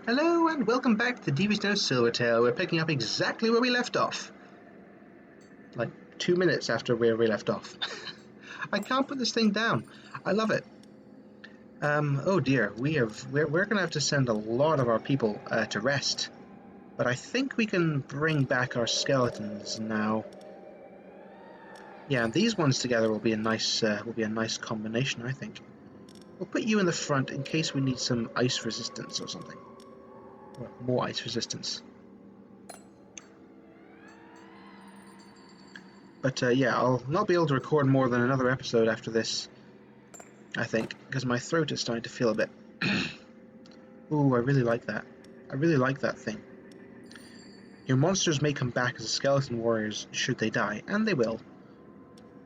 Hello and welcome back to DV's No Silvertail. We're picking up exactly where we left off. Like 2 minutes after where we left off. I can't put this thing down. I love it. Oh dear, we're gonna have to send a lot of our people to rest. But I think we can bring back our skeletons now. Yeah, these ones together will be a nice combination, I think. We'll put you in the front in case we need some ice resistance or something. Or more ice resistance. But yeah, I'll not be able to record more than another episode after this, I think, because my throat is starting to feel a bit... Ooh, I really like that. I really like that thing. Your monsters may come back as skeleton warriors should they die, and they will.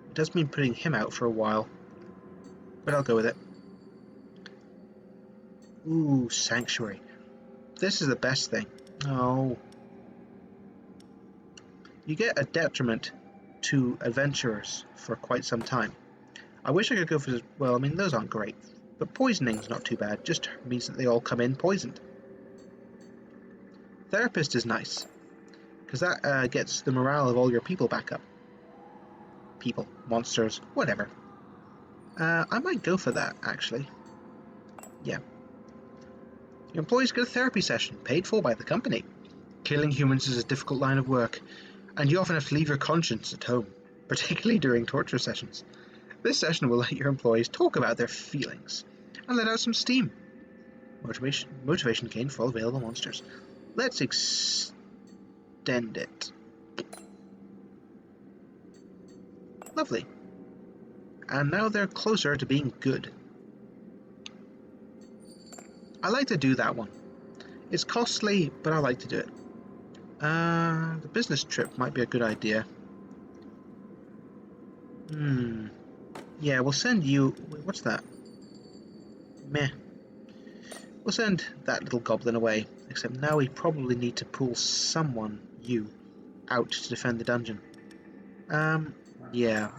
It does mean putting him out for a while, but I'll go with it. Ooh, Sanctuary. This is the best thing. Oh. You get a detriment to adventurers for quite some time. I wish I could go for... Well, I mean, those aren't great. But poisoning's not too bad. Just means that they all come in poisoned. Therapist is nice. Because that gets the morale of all your people back up. People, monsters, whatever. I might go for that, actually. Yeah. Your employees get a therapy session, paid for by the company. Killing humans is a difficult line of work, and you often have to leave your conscience at home, particularly during torture sessions. This session will let your employees talk about their feelings, and let out some steam. Motivation gained for all available monsters. Let's extend it. Lovely. And now they're closer to being good. I like to do that one. It's costly, but I like to do it. The business trip might be a good idea. Yeah, we'll send you... What's that? Meh. We'll send that little goblin away. Except now we probably need to pull someone, you, out to defend the dungeon. Yeah.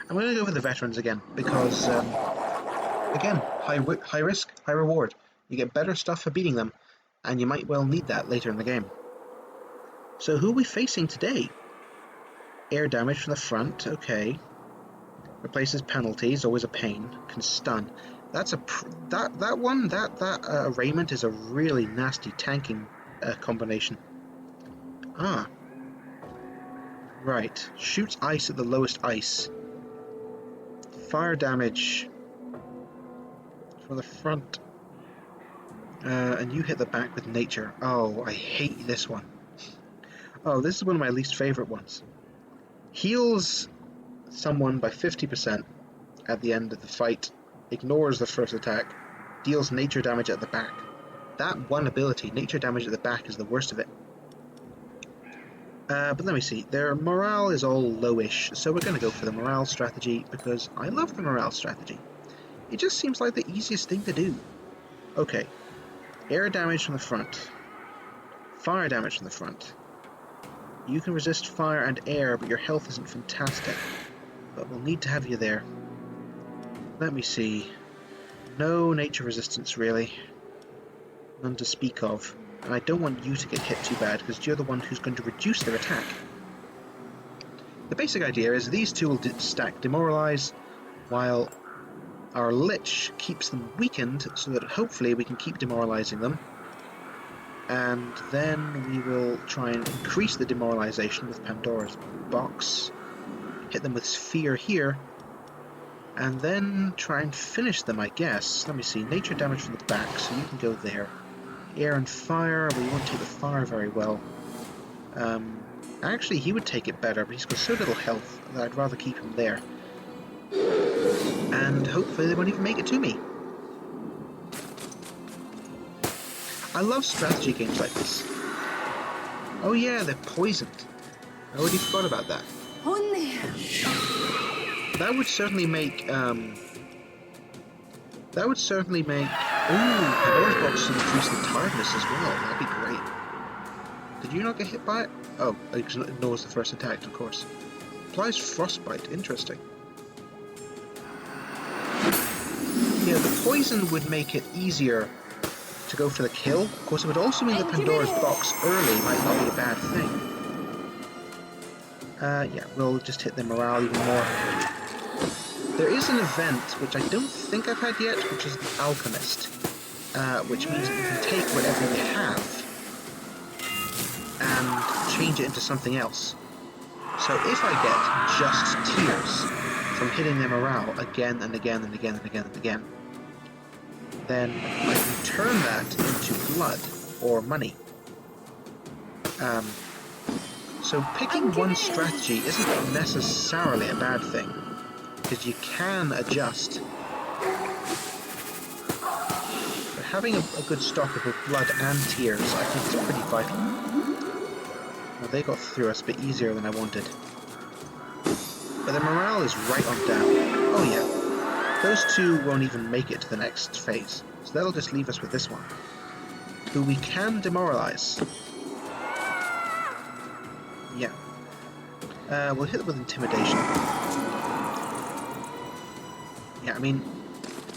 I'm going to go for the veterans again, because, again, high risk, high reward. You get better stuff for beating them, and you might well need that later in the game. So who are we facing today? Air damage from the front, okay. Replaces penalties, always a pain. Can stun. That's a that arraignment is a really nasty tanking combination. Ah. Right. Shoots ice at the lowest ice. Fire damage from the front. And you hit the back with nature. Oh, I hate this one. Oh, this is one of my least favourite ones. Heals someone by 50% at the end of the fight, ignores the first attack, deals nature damage at the back. That one ability, nature damage at the back, is the worst of it. But let me see, their morale is all lowish, so we're going to go for the morale strategy, because I love the morale strategy. It just seems like the easiest thing to do. Okay, air damage from the front, fire damage from the front. You can resist fire and air, but your health isn't fantastic. But we'll need to have you there. Let me see. No nature resistance, really. None to speak of. And I don't want you to get hit too bad, because you're the one who's going to reduce their attack. The basic idea is these two will stack Demoralize, while our Lich keeps them weakened, so that hopefully we can keep demoralizing them. And then we will try and increase the demoralization with Pandora's Box, hit them with Fear here, and then try and finish them, I guess. Let me see, nature damage from the back, so you can go there. Air and fire, we won't take the fire very well. Actually, he would take it better, but he's got so little health that I'd rather keep him there. And hopefully they won't even make it to me. I love strategy games like this. Oh yeah, they're poisoned. I already forgot about that. That would certainly make, Ooh, Pandora's Box would increase the tiredness as well. That'd be great. Did you not get hit by it? Oh, it ignores the first attack, of course. Applies Frostbite. Interesting. Yeah, the poison would make it easier to go for the kill. Of course, it would also mean that Pandora's box early might not be a bad thing. Yeah, we'll just hit the morale even more. There is an event, which I don't think I've had yet, which is the Alchemist. Which means that you can take whatever you have and change it into something else. So if I get just tears from hitting the morale again and again and again and again and again, then I can turn that into blood or money. So picking one strategy isn't necessarily a bad thing, because you can adjust. But having a good stock of both blood and tears, I think is pretty vital. Well, they got through us a bit easier than I wanted. But the morale is right on down. Oh yeah, those two won't even make it to the next phase, so that'll just leave us with this one, who we can demoralize. Yeah. We'll hit it with intimidation. Yeah, I mean,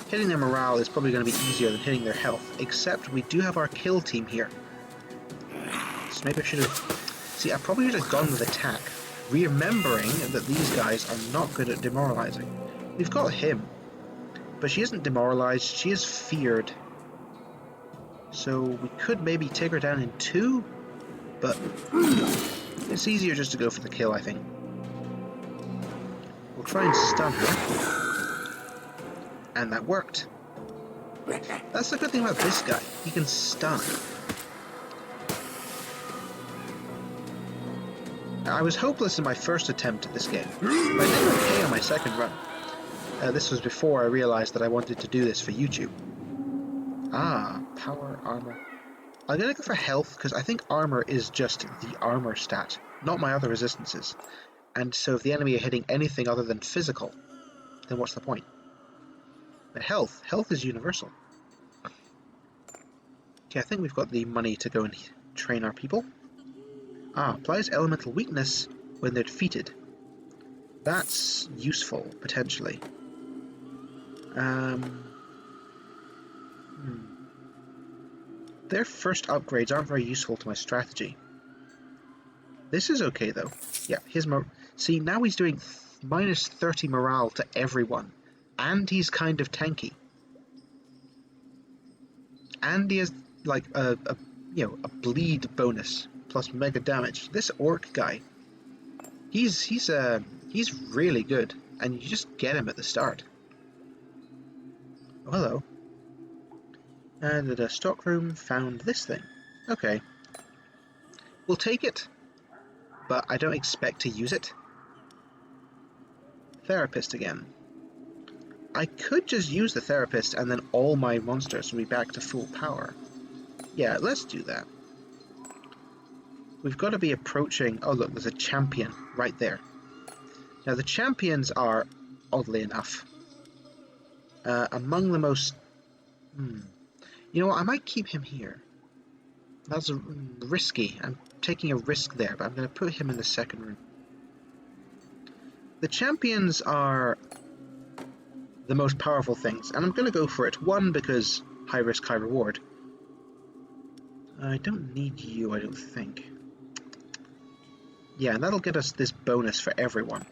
hitting their morale is probably going to be easier than hitting their health, except we do have our kill team here. So maybe I should have... See, I probably should have gone with attack, remembering that these guys are not good at demoralizing. We've got him, but she isn't demoralized, she is feared. So we could maybe take her down in 2, but it's easier just to go for the kill, I think. We'll try and stun her. And that worked. That's the good thing about this guy. He can stun. I was hopeless in my first attempt at this game, but I did okay on my second run. This was before I realized that I wanted to do this for YouTube. Ah, power, armor. I'm gonna go for health, because I think armor is just the armor stat, not my other resistances. And so if the enemy are hitting anything other than physical, then what's the point? But health is universal. Okay, I think we've got the money to go and train our people. Ah, applies elemental weakness when they're defeated. That's useful, potentially. Their first upgrades aren't very useful to my strategy. This is okay, though. Yeah, see, now he's doing minus 30 morale to everyone. And he's kind of tanky. And he has, like, a bleed bonus plus mega damage. This orc guy, he's really good, and you just get him at the start. Oh, hello. And at a stockroom, found this thing. Okay. We'll take it, but I don't expect to use it. Therapist again. I could just use the therapist and then all my monsters will be back to full power. Yeah, let's do that. We've got to be approaching... Oh look, there's a champion right there. Now the champions are, oddly enough, among the most... You know what, I might keep him here. That's risky. I'm taking a risk there, but I'm going to put him in the second room. The champions are the most powerful things, and I'm going to go for it. One, because high risk, high reward. I don't need you, I don't think. Yeah, and that'll get us this bonus for everyone.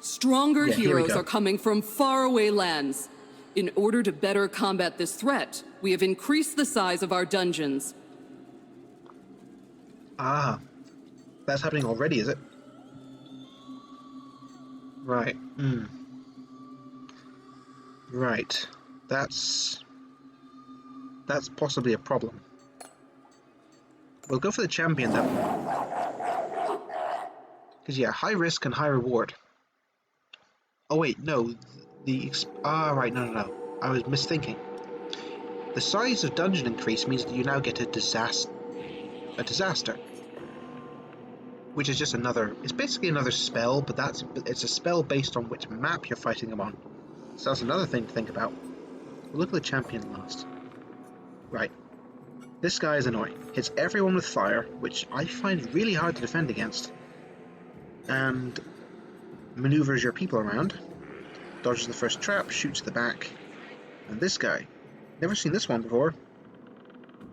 Stronger heroes are coming from faraway lands. In order to better combat this threat, we have increased the size of our dungeons. Ah, that's happening already, is it? Right. Right. That's possibly a problem. We'll go for the champion, though. Because, yeah, high risk and high reward. Oh, wait, no. Right, no. I was misthinking. The size of dungeon increase means that you now get a disaster. Which is just another... It's basically another spell, but it's a spell based on which map you're fighting them on. So that's another thing to think about. We'll look at the champion last. Right. This guy is annoying. Hits everyone with fire, which I find really hard to defend against. And maneuvers your people around. Dodges the first trap, shoots the back. And this guy Never seen this one before.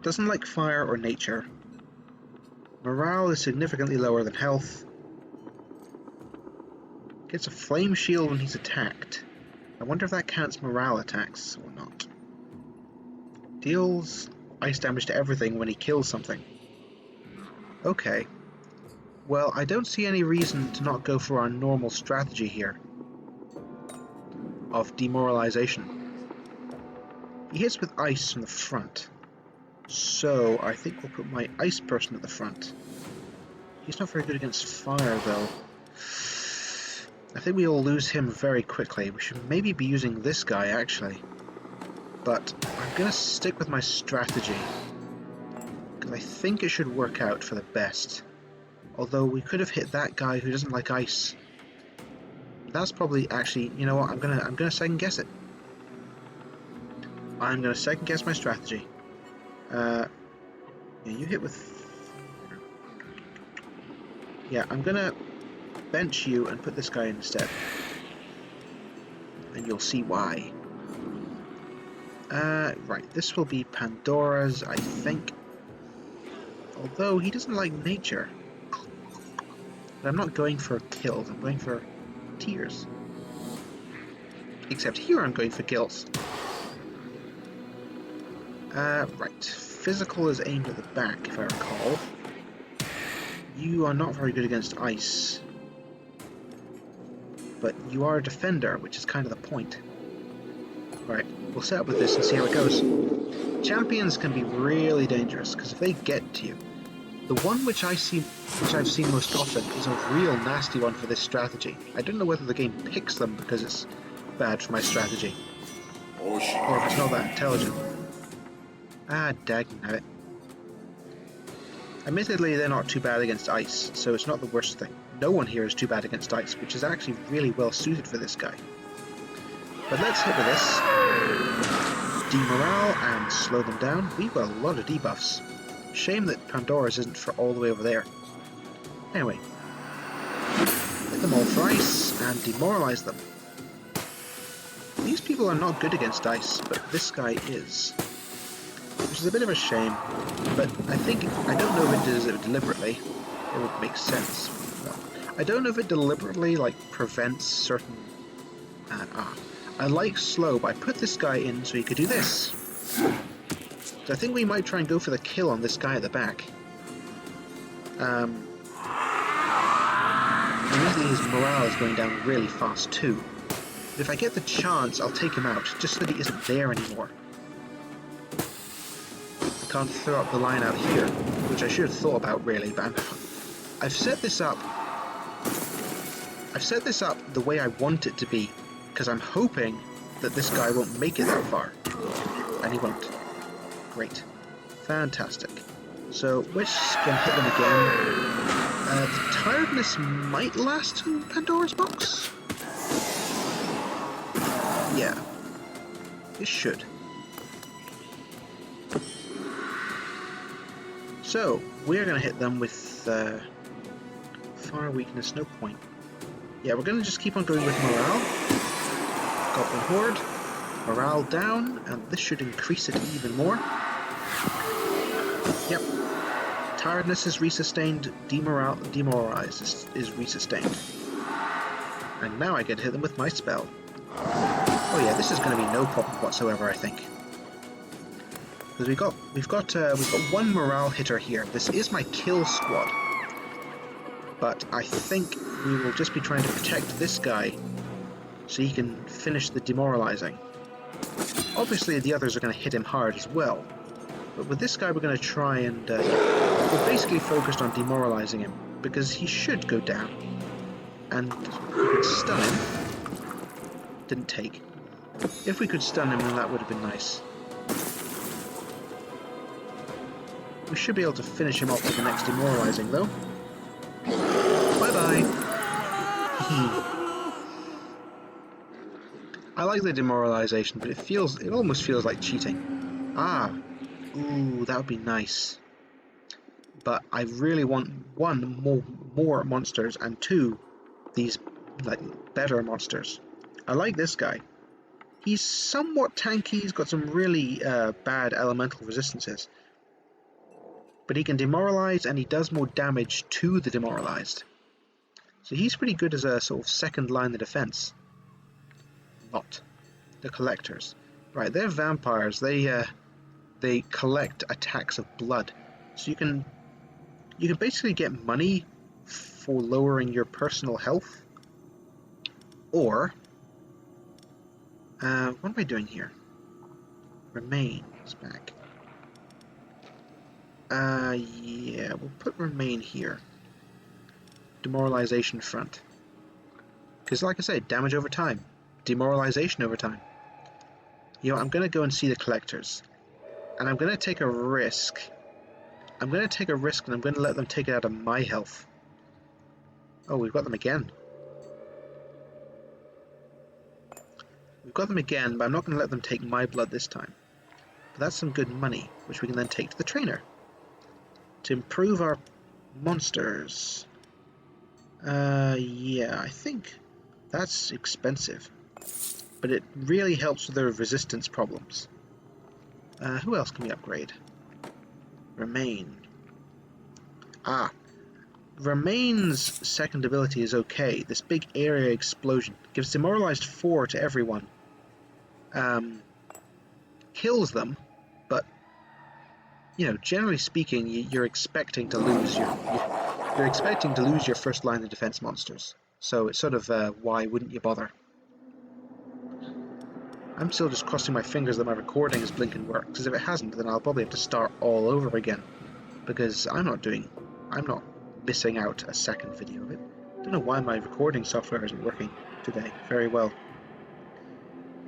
Doesn't like fire or nature. Morale is significantly lower than health. Gets a flame shield when he's attacked. I wonder if that counts morale attacks or not. Deals ice damage to everything when he kills something. Okay. Well, I don't see any reason to not go for our normal strategy here of demoralization. He hits with ice from the front. So I think we'll put my ice person at the front. He's not very good against fire, though. I think we will lose him very quickly. We should maybe be using this guy, actually. But I'm going to stick with my strategy, because I think it should work out for the best. Although we could have hit that guy who doesn't like ice. That's probably actually, you know what, I'm gonna second guess it. I'm gonna second guess my strategy. Yeah, you hit with... Yeah, I'm gonna bench you and put this guy instead. And you'll see why. Right, this will be Pandora's, I think. Although he doesn't like nature. But I'm not going for kills, I'm going for tears. Except here I'm going for kills. Right. Physical is aimed at the back, if I recall. You are not very good against ice. But you are a defender, which is kind of the point. Right, we'll set up with this and see how it goes. Champions can be really dangerous, because if they get to you... The one which I've seen most often is a real nasty one for this strategy. I don't know whether the game picks them because it's bad for my strategy, or if it's not that intelligent. Ah, dagnabbit. Admittedly, they're not too bad against ice, so it's not the worst thing. No one here is too bad against ice, which is actually really well suited for this guy. But let's hit with this. Demorale and slow them down. We've got a lot of debuffs. Shame that Pandora's isn't for all the way over there. Anyway, hit them all for ice and demoralize them. These people are not good against ice, but this guy is. Which is a bit of a shame, but I don't know if it does it deliberately. It would make sense. No. I don't know if it deliberately, like, prevents certain... I like slow, but I put this guy in so he could do this. So I think we might try and go for the kill on this guy at the back. Immediately his morale is going down really fast too. But if I get the chance, I'll take him out, just so that he isn't there anymore. I can't throw up the line out here, which I should have thought about really, but I've set this up the way I want it to be, because I'm hoping that this guy won't make it that far. And he won't. Great. Fantastic. So, we're just going to hit them again. The tiredness might last in Pandora's box? Yeah. It should. So, we're going to hit them with fire weakness, no point. Yeah, we're going to just keep on going with morale. Goblin Horde. Morale down, and this should increase it even more. Yep. Tiredness is resustained, demoralized is resustained. And now I get to hit them with my spell. Oh yeah, this is going to be no problem whatsoever, I think. Because we've got one morale hitter here. This is my kill squad. But I think we will just be trying to protect this guy so he can finish the demoralizing. Obviously the others are going to hit him hard as well, but with this guy we're going to try and... we're basically focused on demoralizing him, because he should go down. And we could stun him. Didn't take. If we could stun him, then that would have been nice. We should be able to finish him off with the next demoralizing though. Bye-bye! I like the demoralization, but it almost feels like cheating. Ooh, that would be nice. But I really want more monsters, and two, these like better monsters. I like this guy. He's somewhat tanky, he's got some really bad elemental resistances. But he can demoralize, and he does more damage to the demoralized. So he's pretty good as a sort of second line of defense. Not the collectors. Right, they're vampires. They collect attacks of blood. So you can basically get money for lowering your personal health. Or what am I doing here? Remain is back. Yeah, we'll put remain here. Demoralization front. Because like I said, damage over time. Demoralization over time. You know, I'm going to go and see the collectors. And I'm going to take a risk. I'm going to take a risk and I'm going to let them take it out of my health. Oh, we've got them again. We've got them again, but I'm not going to let them take my blood this time. But that's some good money, which we can then take to the trainer. To improve our monsters. Yeah, I think that's expensive. But it really helps with their resistance problems. Who else can we upgrade? Remain. Remain's second ability is okay. This big area explosion gives demoralized 4 to everyone. Kills them, but you know, generally speaking, you're expecting to lose you're expecting to lose your first line of defense monsters. So it's sort of why wouldn't you bother? I'm still just crossing my fingers that my recording is blinking work, because if it hasn't, then I'll probably have to start all over again, because I'm not missing out a second video of it. I don't know why my recording software isn't working today very well.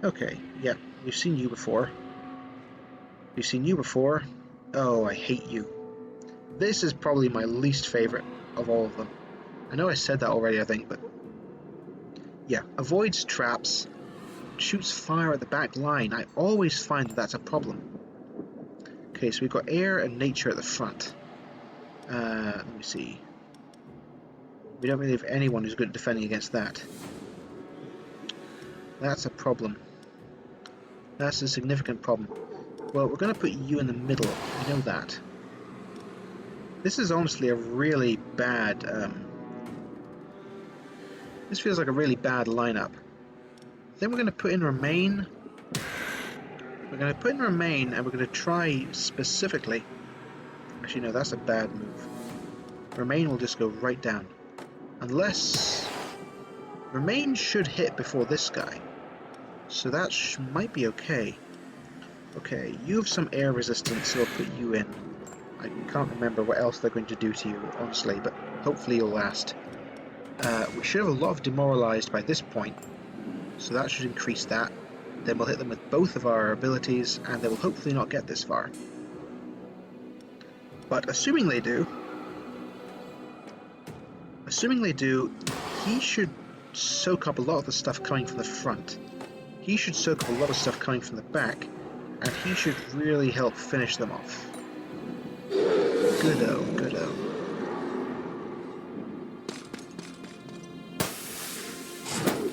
Okay, yeah, we've seen you before. We've seen you before. Oh, I hate you. This is probably my least favorite of all of them. I know I said that already, I think, but yeah, avoids traps, shoots fire at the back line. I always find that that's a problem. Okay, so we've got air and nature at the front. Let me see. We don't really have anyone who's good at defending against that. That's a problem. That's a significant problem. Well, we're going to put you in the middle. We know that. This is honestly a really bad... this feels like a really bad lineup. Then we're going to put in Remain. We're going to put in Remain, and we're going to try specifically... Actually, no, that's a bad move. Remain will just go right down. Unless... Remain should hit before this guy. So that might be okay. Okay, you have some air resistance, so I'll put you in. I can't remember what else they're going to do to you, honestly, but hopefully you'll last. We should have a lot of demoralized by this point, so that should increase that. Then we'll hit them with both of our abilities, and they will hopefully not get this far. But assuming they do, he should soak up a lot of the stuff coming from the front. He should soak up a lot of stuff coming from the back, and he should really help finish them off. Good-o, good-o.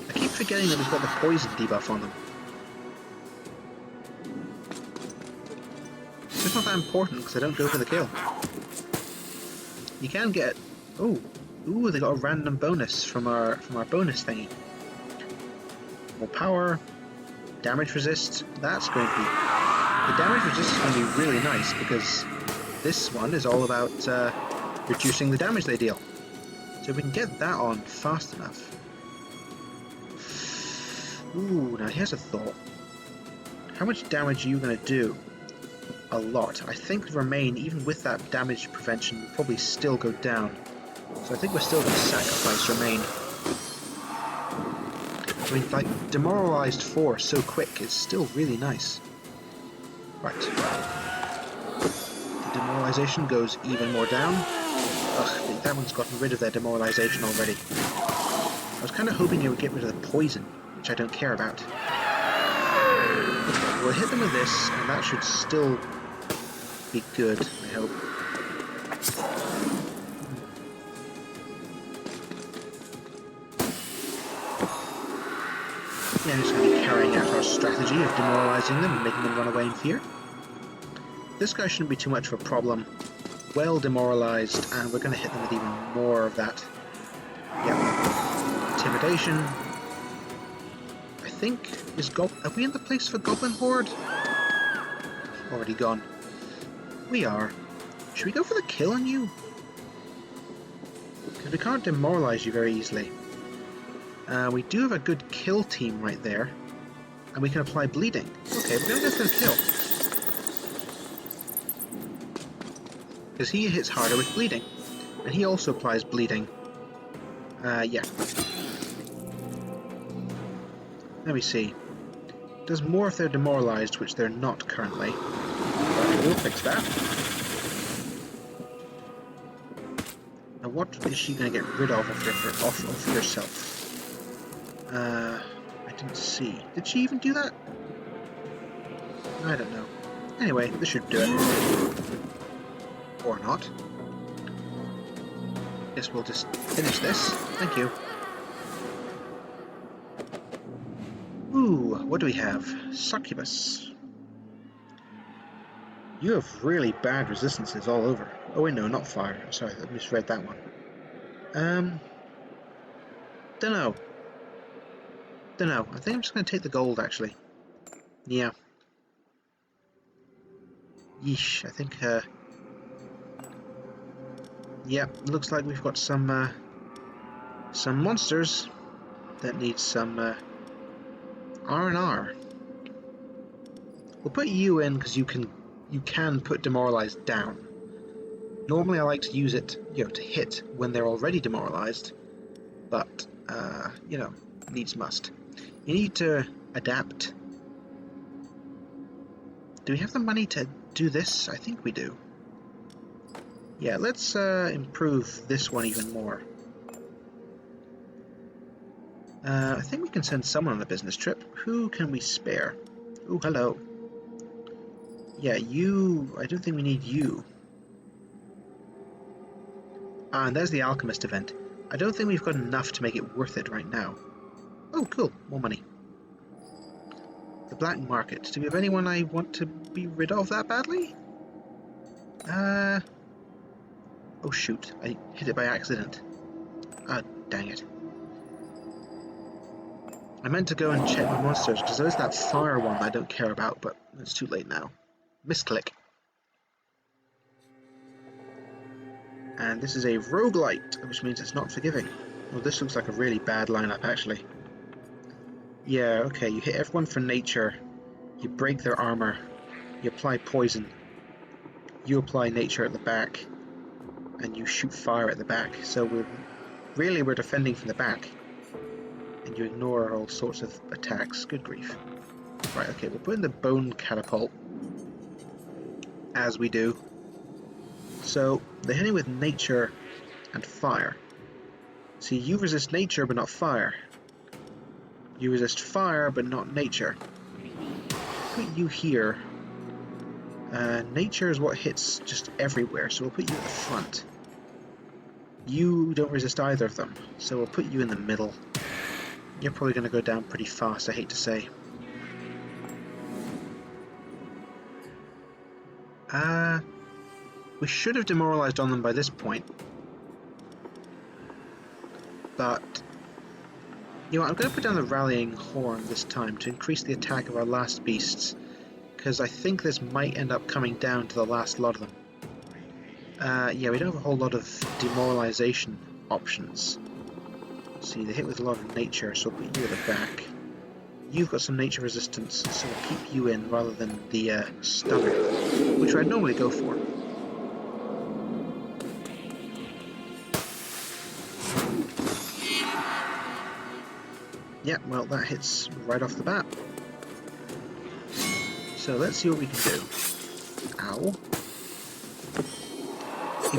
I keep forgetting that we've got the poison debuff on them. It's not that important because I don't go for the kill. You can get... Ooh, they got a random bonus from our bonus thingy. More power, damage resist. That's going to be... The damage resist is going to be really nice because this one is all about reducing the damage they deal. So if we can get that on fast enough. Ooh, now here's a thought. How much damage are you going to do? A lot. I think Remain, even with that damage prevention, will probably still go down. So I think we're still going to sacrifice Remain. I mean, like, demoralized 4 so quick is still really nice. Right. The demoralization goes even more down. Ugh, that one's gotten rid of their demoralization already. I was kind of hoping it would get rid of the poison, which I don't care about. Okay, we'll hit them with this, and that should still be good, I hope. Yeah, just going to be carrying out our strategy of demoralizing them and making them run away in fear. This guy shouldn't be too much of a problem. Well demoralized, and we're going to hit them with even more of that. Yep. Intimidation. I think, are we in the place for Goblin Horde? Already gone. We are. Should we go for the kill on you? Because we can't demoralize you very easily. We do have a good kill team right there. And we can apply bleeding. Okay, we're going to go for the kill. Because he hits harder with bleeding. And he also applies bleeding. Yeah. Let me see. Does more if they're demoralized, which they're not currently. But we'll fix that. Now what is she going to get rid of herself? I didn't see. Did she even do that? I don't know. Anyway, this should do it. Or not. Guess we'll just finish this. Thank you. Ooh, what do we have? Succubus. You have really bad resistances all over. Oh wait, no, not fire. Sorry, I misread that one. Dunno. I think I'm just going to take the gold, actually. Yeah. Yeesh, I think, yeah, looks like we've got some monsters that need some, R&R. We'll put you in because you can put demoralized down. Normally I like to use it, to hit when they're already demoralized, but, needs must. You need to adapt. Do we have the money to do this? I think we do. Yeah, let's improve this one even more. I think we can send someone on a business trip. Who can we spare? Oh, hello. Yeah, you... I don't think we need you. Ah, and there's the alchemist event. I don't think we've got enough to make it worth it right now. Oh, cool. More money. The black market. Do we have anyone I want to be rid of that badly? Oh shoot, I hit it by accident. Ah, dang it. I meant to go and check my monsters, because there's that fire one that I don't care about, but it's too late now. Misclick. And this is a roguelite, which means it's not forgiving. Well, this looks like a really bad lineup, actually. Yeah, okay, you hit everyone for nature, you break their armor, you apply poison, you apply nature at the back, and you shoot fire at the back. So we're defending from the back, and you ignore all sorts of attacks. Good grief. Right, okay, we'll put in the bone catapult, as we do. So they're hitting with nature and fire. See, you resist nature but not fire. You resist fire but not nature. Put you here. Nature is what hits just everywhere, so we'll put you at the front. You don't resist either of them, so we'll put you in the middle. You're probably going to go down pretty fast, I hate to say. We should have demoralized on them by this point. But, I'm going to put down the rallying horn this time to increase the attack of our last beasts, because I think this might end up coming down to the last lot of them. Yeah, we don't have a whole lot of demoralization options. See, they hit with a lot of nature, so we'll put you at the back. You've got some nature resistance, so we'll keep you in rather than the stunner, which I'd normally go for. Yeah, well, that hits right off the bat. So let's see what we can do. Ow.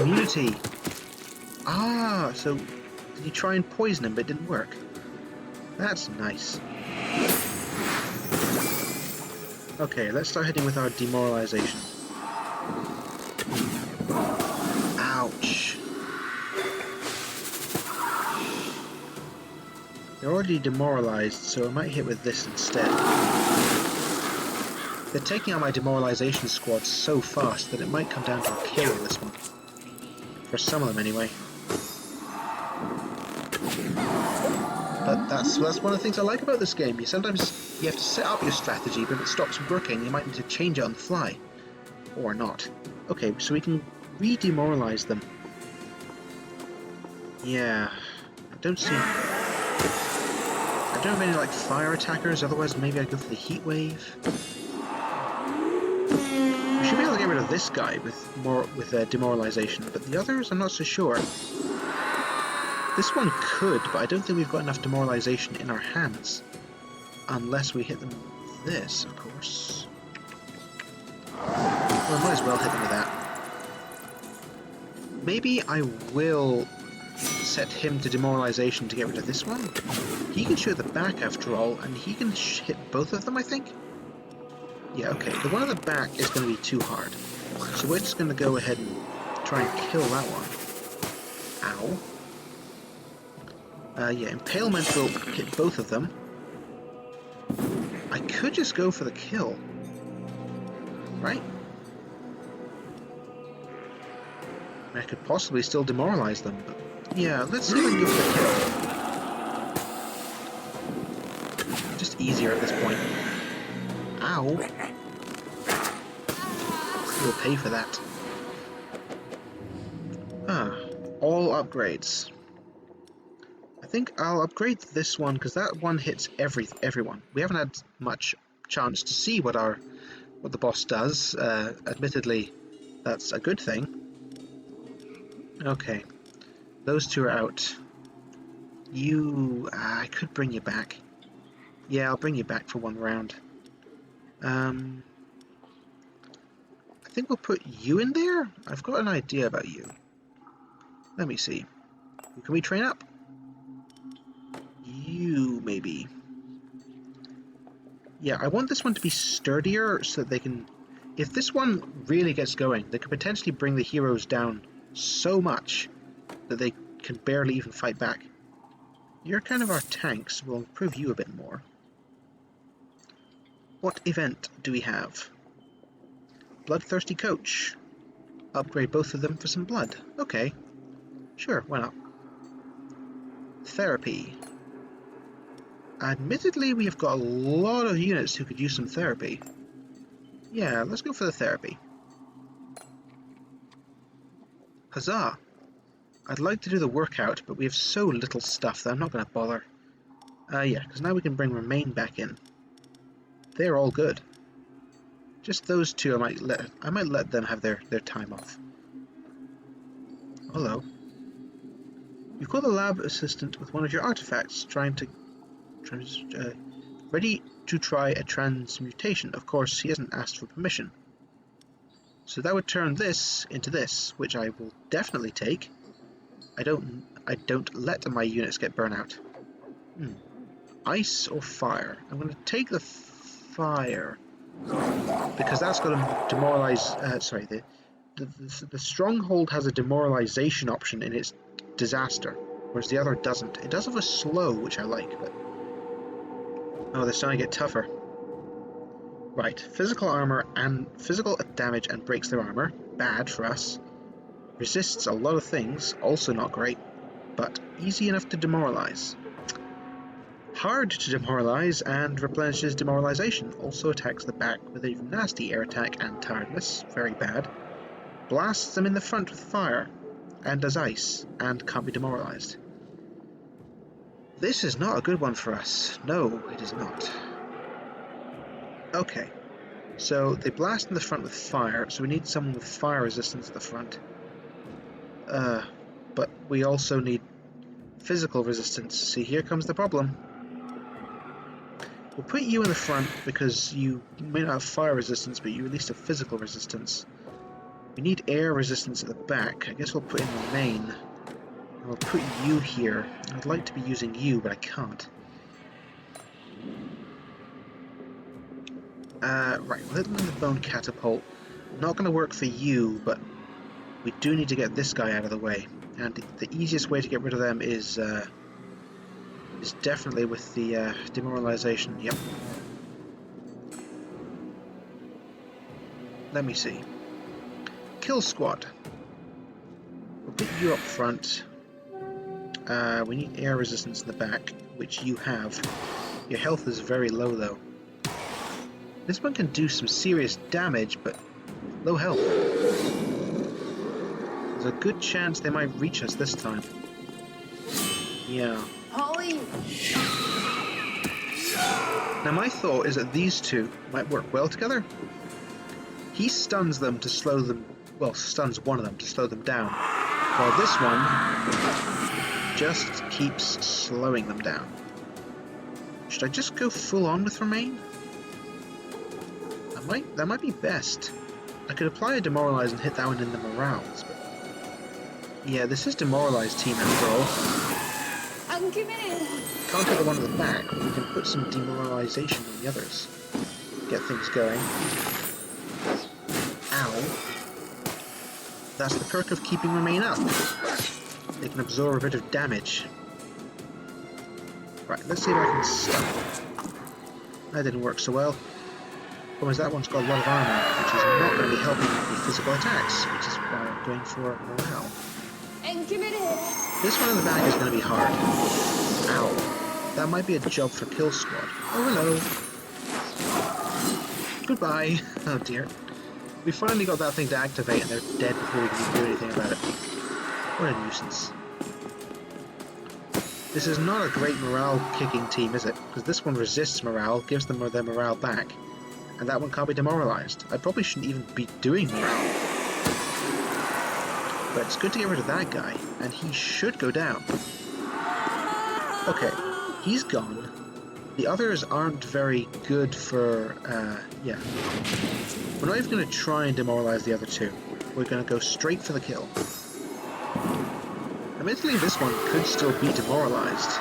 Immunity. Ah, so did you try and poison him but it didn't work? That's nice. Okay, let's start hitting with our demoralization. Ouch. They're already demoralized, so I might hit with this instead. They're taking out my demoralization squad so fast that it might come down to a kill on this one. For some of them, anyway. But that's one of the things I like about this game. Sometimes you have to set up your strategy, but if it stops working, you might need to change it on the fly. Or not. Okay, so we can re-demoralize them. Yeah, I don't have any like fire attackers, otherwise maybe I'd go for the heat wave. We should be able to get rid of this guy with demoralization, but the others I'm not so sure. This one could, but I don't think we've got enough demoralization in our hands. Unless we hit them with this, of course. Well, I might as well hit them with that. Maybe I will set him to demoralization to get rid of this one. He can shoot at the back after all, and he can hit both of them, I think? Yeah, okay. The one at the back is going to be too hard. So we're just going to go ahead and try and kill that one. Ow. Yeah, impalement will hit both of them. I could just go for the kill. Right? I could possibly still demoralize them, but yeah, let's see if I can go for the kill. Just easier at this point. Ow. We'll pay for that. All upgrades. I think I'll upgrade this one because that one hits everyone. We haven't had much chance to see what the boss does. Admittedly, that's a good thing. Okay, those two are out. I could bring you back. Yeah, I'll bring you back for one round. I think we'll put you in there? I've got an idea about you. Let me see. Can we train up? You, maybe. Yeah, I want this one to be sturdier so that they can... If this one really gets going, they could potentially bring the heroes down so much that they can barely even fight back. You're kind of our tank, so we'll improve you a bit more. What event do we have? Bloodthirsty Coach. Upgrade both of them for some blood. Okay. Sure, why not? Therapy. Admittedly, we have got a lot of units who could use some therapy. Yeah, let's go for the therapy. Huzzah! I'd like to do the workout, but we have so little stuff that I'm not going to bother. Yeah, because now we can bring Remain back in. They're all good. Just those two, I might let them have their time off. Hello. You've got a lab assistant with one of your artifacts, ready to try a transmutation. Of course, he hasn't asked for permission. So that would turn this into this, which I will definitely take. I don't let my units get burnt out. Ice or fire? I'm going to take the fire because that's going to demoralize. The stronghold has a demoralization option in its disaster, whereas the other doesn't. It does have a slow, which I like, but they're starting to get tougher. Right, physical armor and physical damage and breaks their armor. Bad for us. Resists a lot of things, also not great, but easy enough to demoralize. Hard to demoralize and replenishes demoralization. Also attacks the back with a nasty air attack and tiredness. Very bad. Blasts them in the front with fire and does ice and can't be demoralized. This is not a good one for us. No, it is not. Okay, so they blast in the front with fire, so we need someone with fire resistance at the front. But we also need physical resistance. See, here comes the problem. We'll put you in the front because you may not have fire resistance, but you at least have physical resistance. We need air resistance at the back. I guess we'll put in Remain. And we'll put you here. I'd like to be using you, but I can't. Right, we'll hit them in the Bone Catapult. Not going to work for you, but we do need to get this guy out of the way. And the easiest way to get rid of them is is definitely with the demoralization. Yep. Let me see. Kill squad. We'll put you up front. We need air resistance in the back, which you have. Your health is very low though. This one can do some serious damage, but low health. There's a good chance they might reach us this time. Yeah. Holly! Now my thought is that these two might work well together. He stuns them to slow them, well, stuns one of them to slow them down, while this one just keeps slowing them down. Should I just go full on with Remain? That might be best. I could apply a Demoralize and hit that one in the morals, but... Yeah, this is Demoralized team after all. Can't get the one at the back, but we can put some demoralization on the others. Get things going. Ow. That's the perk of keeping Remain up. They can absorb a bit of damage. Right, let's see if I can stun. That didn't work so well. Because that one's got a lot of armor, which is not going to be helping with physical attacks, which is why I'm going for morale. This one in the back is going to be hard. Ow. That might be a job for Kill Squad. Oh, hello. Goodbye. Oh dear. We finally got that thing to activate and they're dead before we can do anything about it. What a nuisance. This is not a great morale kicking team, is it? Because this one resists morale, gives them their morale back. And that one can't be demoralized. I probably shouldn't even be doing morale. But it's good to get rid of that guy, and he should go down. Okay, he's gone. The others aren't very good for, yeah. We're not even going to try and demoralize the other two. We're going to go straight for the kill. Admittedly, this one could still be demoralized.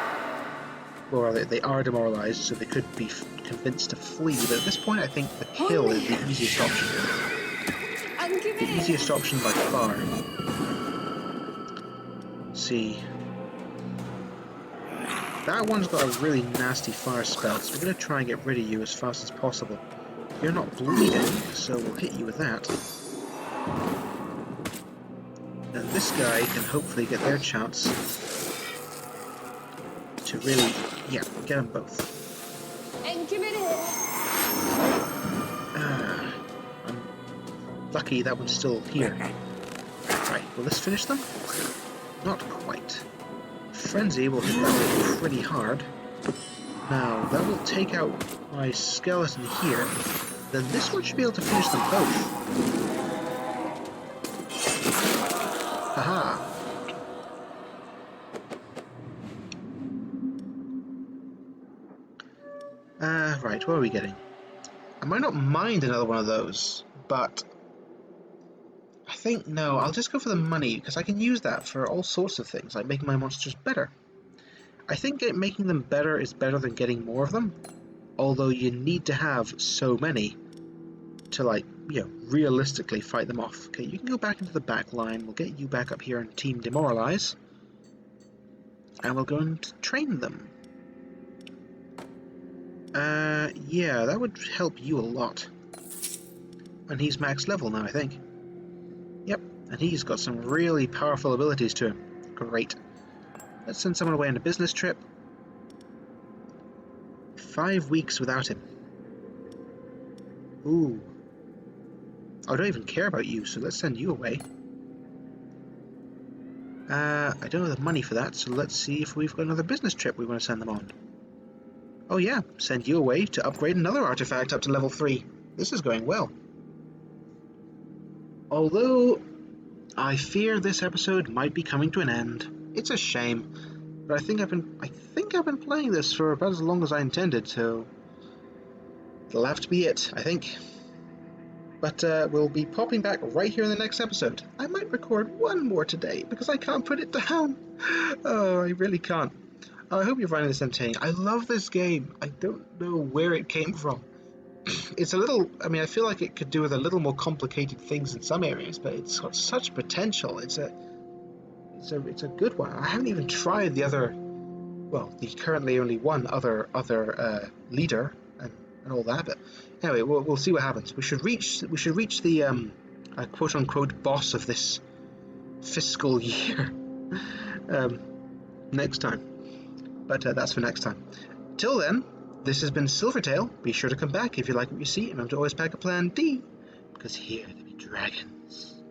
Or they are demoralized, so they could be convinced to flee, but at this point I think the kill is the easiest option. The easiest option by far. Let's see. That one's got a really nasty fire spell, so we're going to try and get rid of you as fast as possible. You're not bleeding, so we'll hit you with that. And this guy can hopefully get their chance to really, yeah, get them both. I'm lucky that one's still here. Right, will this finish them? Not quite. Frenzy will hit that one pretty hard. Now, that will take out my skeleton here. Then this one should be able to finish them both. Haha. Right, what are we getting? I might not mind another one of those, but I think, no, I'll just go for the money, because I can use that for all sorts of things, like making my monsters better. I think making them better is better than getting more of them, although you need to have so many to, like, you know, realistically fight them off. Okay, you can go back into the back line, we'll get you back up here and Team Demoralize, and we'll go and train them. Yeah, that would help you a lot. And he's max level now, I think. Yep, and he's got some really powerful abilities to him. Great. Let's send someone away on a business trip. 5 weeks without him. Ooh. I don't even care about you, so let's send you away. I don't have the money for that, so let's see if we've got another business trip we want to send them on. Oh yeah, send you away to upgrade another artifact up to level 3. This is going well. Although, I fear this episode might be coming to an end. It's a shame, but I think I've been playing this for about as long as I intended, so it'll have to be it, I think. But we'll be popping back right here in the next episode. I might record one more today, because I can't put it down. Oh, I really can't. I hope you're finding this entertaining. I love this game. I don't know where it came from. It's a little, I mean, I feel like it could do with a little more complicated things in some areas, but it's got such potential. It's a good one. I haven't even tried the other well, the currently only one other leader and all that. But anyway, we'll see what happens. We should reach the quote unquote boss of this fiscal year next time. But that's for next time. Till then, this has been Silvertail. Be sure to come back if you like what you see, and remember to always pack a plan D, because here there be dragons.